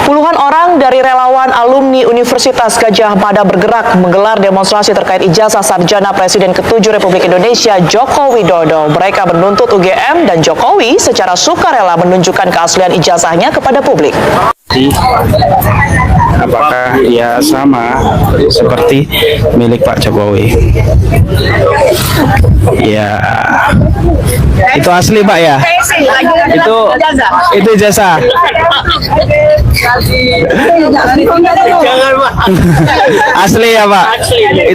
Puluhan orang dari relawan alumni Universitas Gadjah Mada bergerak menggelar demonstrasi terkait ijazah sarjana Presiden ke-7 Republik Indonesia Joko Widodo. Mereka menuntut UGM dan Jokowi secara sukarela menunjukkan keaslian ijazahnya kepada publik. Apakah ya sama seperti milik Pak Jokowi? Ya, itu asli Pak ya? Itu ijazah. Asli ya Pak?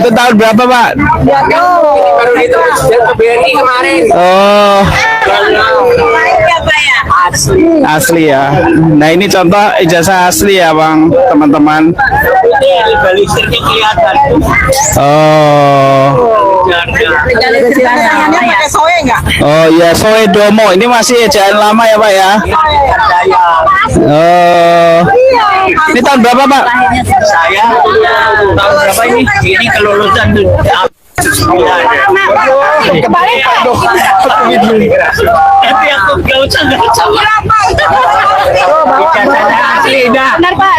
Itu tahun berapa Pak? Baru itu ke BRI kemarin. Oh, asli ya. Nah ini contoh ijazah asli ya Bang, teman-teman. Balisirnya kelihatan. Oh. Oh ya, Soedomo. Ini masih ejaan lama ya Pak ya? Oh. Ini tahun berapa Pak? Saya tahun berapa ini? Ini kelulusan tapi aku gak usah Benar Pak,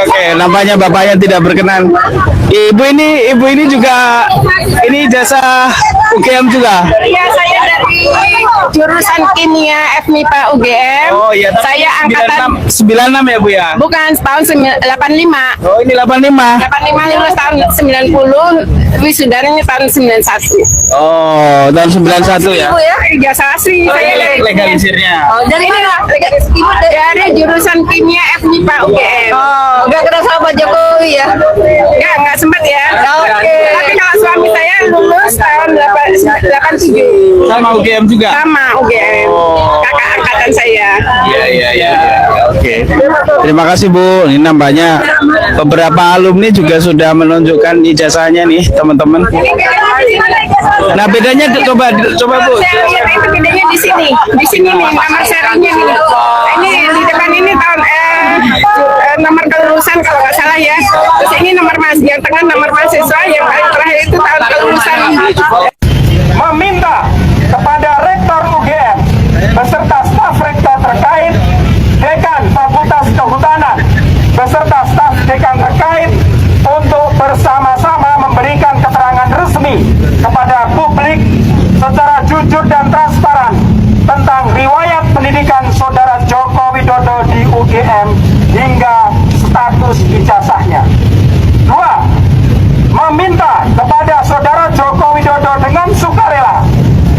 Oke, nampaknya bapaknya tidak berkenan. Ibu ini juga ini jasa UGM juga. Iya, saya dari jurusan kimia FMIPA UGM. Oh iya, Saya angkatan 96 ya Bu ya? bukan tahun 85. Oh ini 85. 85 lulus tahun 90, wisudanya tahun 91. Oh, tahun 91 ya? Ibu ya, ijazah asli. Oh, Saya ini dari legalisirnya. Oh, dari ini lah. Ibu dari jurusan kimia FMIPA UGM. Oh, enggak kerasa Pak Jokowi ya? Enggak sempat ya. Oke. Tapi kalau suami saya lulus tahun 87. Sama UGM juga? Sama UGM. Oh. Kakak angkatan saya. Iya. Oke. Terima kasih Bu. Ini nampaknya beberapa alumni juga sudah menunjukkan ijazahnya nih, teman-teman. Nah, bedanya coba Bu. Saya lihat itu bedanya di sini. Di sini nih nomor serinya nih. Ini di depan ini tahun nomor kelulusan kalau nggak salah ya. Terus ini nomor yang tengah nomor mahasiswa, yang paling terakhir itu tahun kelulusan. Meminta kepada Rektor UGM beserta staf rektor terkait, dekan Fakultas Kehutanan beserta staf dekan terkait untuk bersama-sama memberikan keterangan resmi kepada publik secara jujur dan transparan tentang riwayat pendidikan Saudara Joko Widodo di UGM hingga status ijazahnya. 2. Meminta kepada Saudara Joko Widodo dengan sukarela,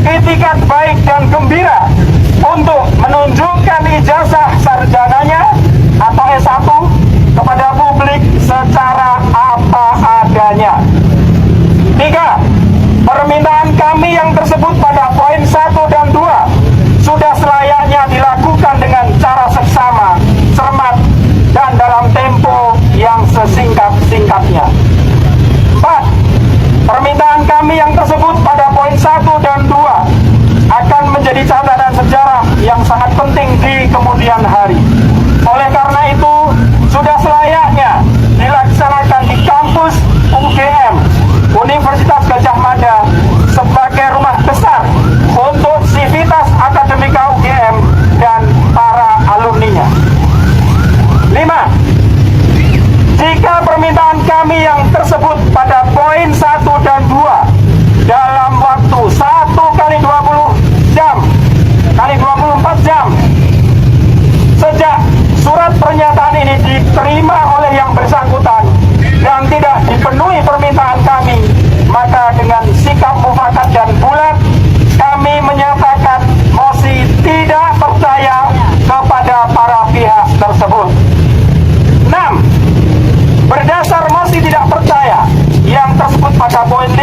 itikat baik dan gembira untuk menunjukkan ijazah sarjananya atau S1 kepada publik secara apa adanya. 3. Permintaan kami yang tersebut pada poin 1 dan 2 sudah selayaknya dilakukan dengan cara seksama, cermat, dan dalam tempo yang sesingkat-singkatnya. 4. Permintaan kami yang tersebut pada poin 1 dan 2 akan menjadi catatan sejarah yang sangat penting di kemudian hari. Oleh karena itu, sudah selayaknya dilaksanakan di kampus UGM, Universitas Gadjah Mada, sebagai rumah besar untuk sivitas akademika UGM dan para alumninya. 5. Jika permintaan kami yang tersebut pada poin 1 dan 2 dalam waktu 1 kali 20 jam kali 24 jam sejak surat pernyataan ini diterima oleh yang bersangkutan dan tidak dipenuhi permintaan kami, maka dengan sikap mufakat dan bulat kami menyatakan mosi tidak percaya kepada para pihak tersebut. 6. Berdasar mosi tidak percaya yang tersebut pada poin 5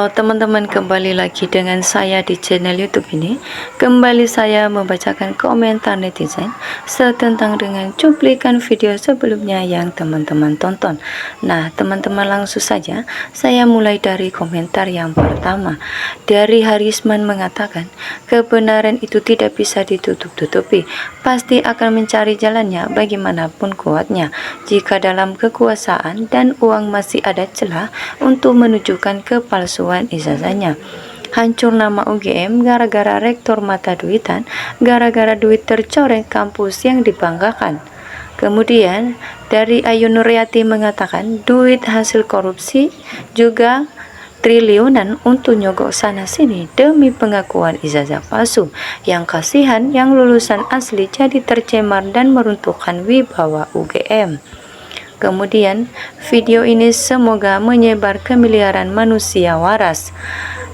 Halo teman-teman, kembali lagi dengan saya di channel YouTube ini. Kembali saya membacakan komentar netizen setentang dengan cuplikan video sebelumnya yang teman-teman tonton. Nah teman-teman, langsung saja saya mulai dari komentar yang pertama. Dari Harisman mengatakan, kebenaran itu tidak bisa ditutup-tutupi, pasti akan mencari jalannya bagaimanapun kuatnya. Jika dalam kekuasaan dan uang masih ada celah untuk menunjukkan kepalsuan ijazahnya. Hancur nama UGM gara-gara rektor mata duitan, gara-gara duit tercoreng kampus yang dibanggakan. Kemudian dari Ayu Nuryati mengatakan, duit hasil korupsi juga triliunan untuk nyogok sana sini demi pengakuan ijazah palsu. Yang kasihan yang lulusan asli jadi tercemar dan meruntuhkan wibawa UGM. Kemudian video ini semoga menyebar ke miliaran manusia waras.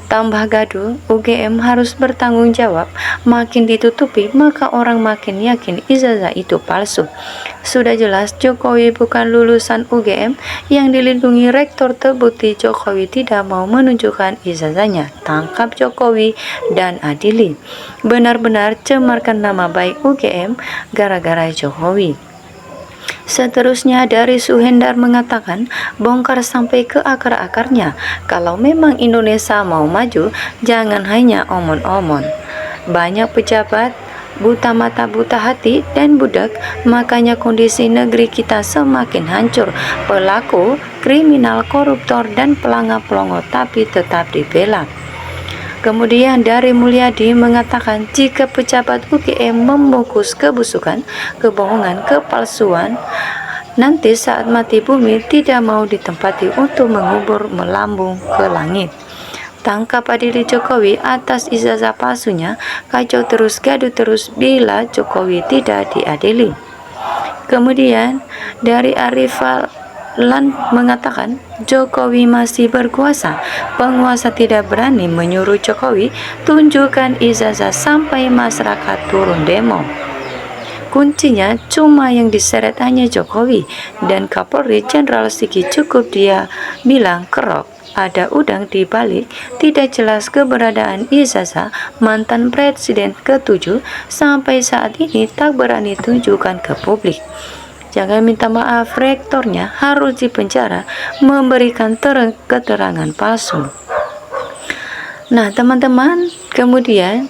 Tambah gaduh, UGM harus bertanggung jawab. Makin ditutupi, maka orang makin yakin ijazah itu palsu. Sudah jelas Jokowi bukan lulusan UGM. Yang dilindungi rektor, terbukti Jokowi tidak mau menunjukkan ijazahnya. Tangkap Jokowi dan adili. Benar-benar cemarkan nama baik UGM gara-gara Jokowi. Seterusnya dari Suhendar mengatakan, bongkar sampai ke akar-akarnya. Kalau memang Indonesia mau maju, jangan hanya omon-omon. Banyak pejabat buta mata, buta hati, dan budak, makanya kondisi negeri kita semakin hancur. Pelaku, kriminal, koruptor, dan pelanggar-pelongo tapi tetap dibela. Kemudian dari Mulyadi mengatakan, jika pejabat UGM membungkus kebusukan, kebohongan, kepalsuan, nanti saat mati bumi tidak mau ditempati untuk mengubur melambung ke langit. Tangkap adili Jokowi atas ijazah palsunya, kacau terus, gaduh terus bila Jokowi tidak diadili. Kemudian dari Arifal Lan mengatakan, Jokowi masih berkuasa. Penguasa tidak berani menyuruh Jokowi tunjukkan ijazah sampai masyarakat turun demo. Kuncinya cuma yang diseret hanya Jokowi dan Kapolri Jenderal Sigi, cukup dia bilang kerok. Ada udang di balik, tidak jelas keberadaan ijazah mantan presiden ke-7 sampai saat ini tak berani tunjukkan ke publik. Jangan minta maaf, rektornya harus dipenjara memberikan keterangan palsu. Nah teman-teman, kemudian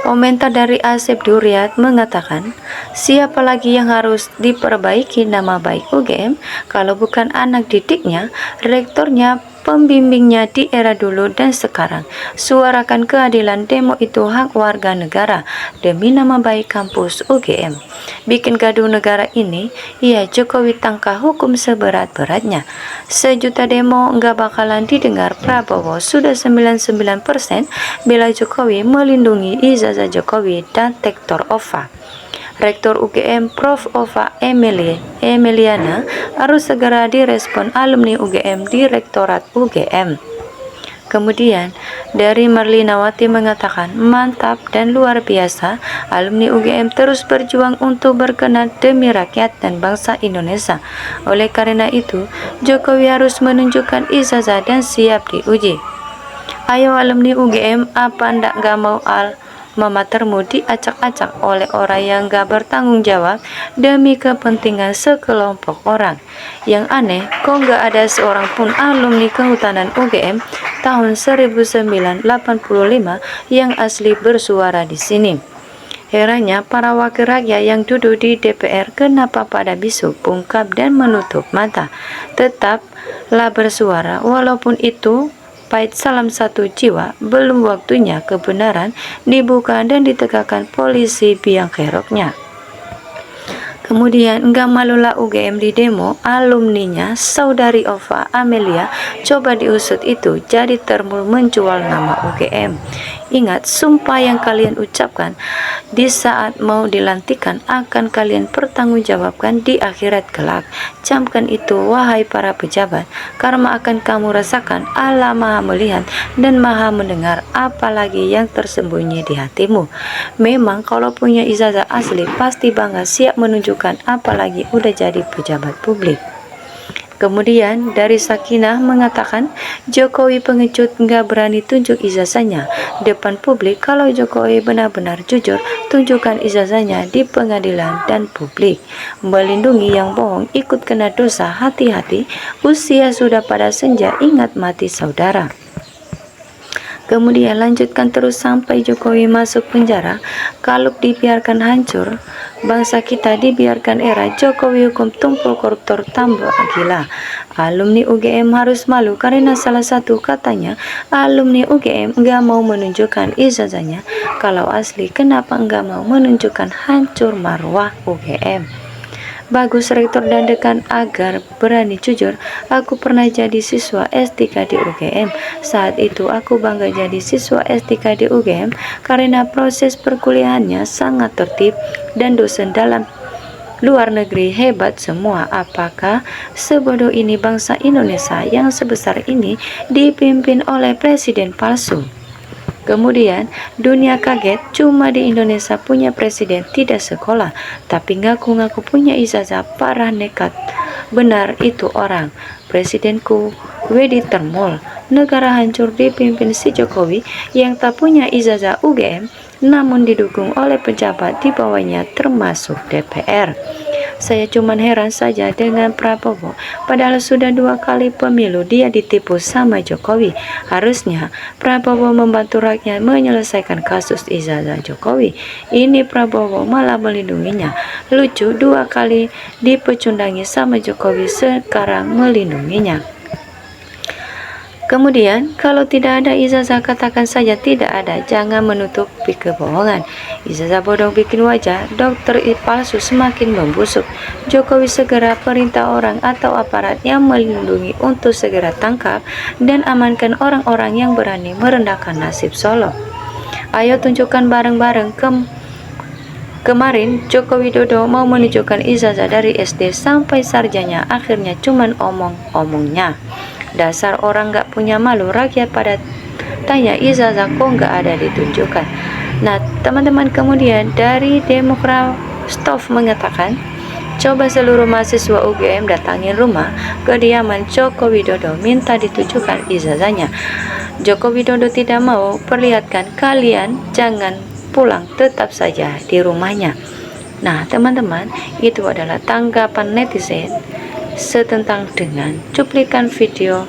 komentar dari Asep Duryat mengatakan, siapa lagi yang harus diperbaiki nama baik UGM kalau bukan anak didiknya, rektornya, pembimbingnya di era dulu dan sekarang. Suarakan keadilan, demo itu hak warga negara demi nama baik kampus UGM. Bikin gaduh negara ini, ya Jokowi tangkah hukum seberat-beratnya. 1 juta demo nggak bakalan didengar Prabowo. Sudah 99% bela Jokowi, melindungi ijazah Jokowi dan Rektor OVA. Rektor UGM Prof. Ova Emiliana harus segera direspon alumni UGM di Rektorat UGM. Kemudian dari Marlinawati mengatakan, mantap dan luar biasa, alumni UGM terus berjuang untuk berkenan demi rakyat dan bangsa Indonesia. Oleh karena itu, Jokowi harus menunjukkan ijazah dan siap diuji. Ayo alumni UGM, apa ndak gak mau alma matermu diacak-acak oleh orang yang gak bertanggung jawab demi kepentingan sekelompok orang? Yang aneh, kok gak ada seorang pun alumni kehutanan UGM tahun 1985 yang asli bersuara di sini. Herannya para wakil rakyat yang duduk di DPR kenapa pada bisu, bungkap dan menutup mata. Tetaplah bersuara walaupun itu pahit. Salam satu jiwa, belum waktunya kebenaran dibuka dan ditegakkan polisi biang keroknya. Kemudian enggak malulah UGM di demo alumninya saudari Ova Amelia, coba diusut itu jadi termul menjual nama UGM. Ingat, sumpah yang kalian ucapkan di saat mau dilantikan akan kalian pertanggungjawabkan di akhirat kelak. Camkan itu wahai para pejabat, karena akan kamu rasakan Allah Maha melihat dan Maha mendengar apalagi yang tersembunyi di hatimu. Memang kalau punya ijazah asli pasti bangga, siap menunjukkan, apalagi udah jadi pejabat publik. Kemudian dari Sakinah mengatakan Jokowi pengecut nggak berani tunjuk ijazahnya depan publik. Kalau Jokowi benar-benar jujur, tunjukkan ijazahnya di pengadilan dan publik. Melindungi yang bohong ikut kena dosa, hati-hati, usia sudah pada senja, ingat mati saudara. Kemudian lanjutkan terus sampai Jokowi masuk penjara. Kalau dibiarkan hancur, bangsa kita dibiarkan era Jokowi hukum tumpul koruptor tambah gila. Alumni UGM harus malu karena salah satu katanya alumni UGM nggak mau menunjukkan ijazahnya. Kalau asli kenapa nggak mau menunjukkan, hancur marwah UGM. Bagus rektor dan dekan agar berani jujur. Aku pernah jadi siswa S3 di UGM. Saat itu aku bangga jadi siswa S3 di UGM karena proses perkuliahannya sangat tertib dan dosen dalam luar negeri hebat semua. Apakah sebodoh ini bangsa Indonesia yang sebesar ini dipimpin oleh presiden palsu? Kemudian dunia kaget, cuma di Indonesia punya presiden tidak sekolah tapi ngaku-ngaku punya ijazah, parah nekat. Benar itu orang. Presidenku Wedi Termol. Negara hancur dipimpin si Jokowi yang tak punya ijazah UGM namun didukung oleh pejabat di bawahnya termasuk DPR. Saya cuman heran saja dengan Prabowo, padahal sudah 2 kali pemilu dia ditipu sama Jokowi. Harusnya Prabowo membantu rakyat menyelesaikan kasus ijazah Jokowi. Ini Prabowo malah melindunginya. Lucu, 2 kali dipecundangi sama Jokowi, sekarang melindunginya. Kemudian, kalau tidak ada ijazah katakan saja tidak ada, jangan menutupi kebohongan. Ijazah bodoh bikin wajah dokter palsu semakin membusuk. Jokowi segera perintah orang atau aparat yang melindungi untuk segera tangkap dan amankan orang-orang yang berani merendahkan nasib Solo. Ayo tunjukkan bareng-bareng. Kemarin Joko Widodo mau menunjukkan ijazah dari SD sampai sarjana, akhirnya cuman omong-omongnya. Dasar orang gak punya malu, rakyat pada tanya ijazah kok gak ada ditunjukkan. Nah teman-teman, kemudian dari Demokrat Stov mengatakan coba seluruh mahasiswa UGM datangin rumah kediaman Joko Widodo, minta ditunjukkan ijazahnya. Joko Widodo tidak mau perlihatkan, kalian jangan pulang, tetap saja di rumahnya. Nah teman-teman, itu adalah tanggapan netizen setentang dengan cuplikan video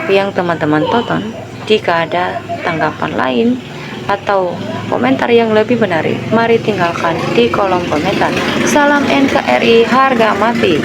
yang teman-teman tonton. Jika ada tanggapan lain atau komentar yang lebih menarik, mari tinggalkan di kolom komentar. Salam NKRI harga mati.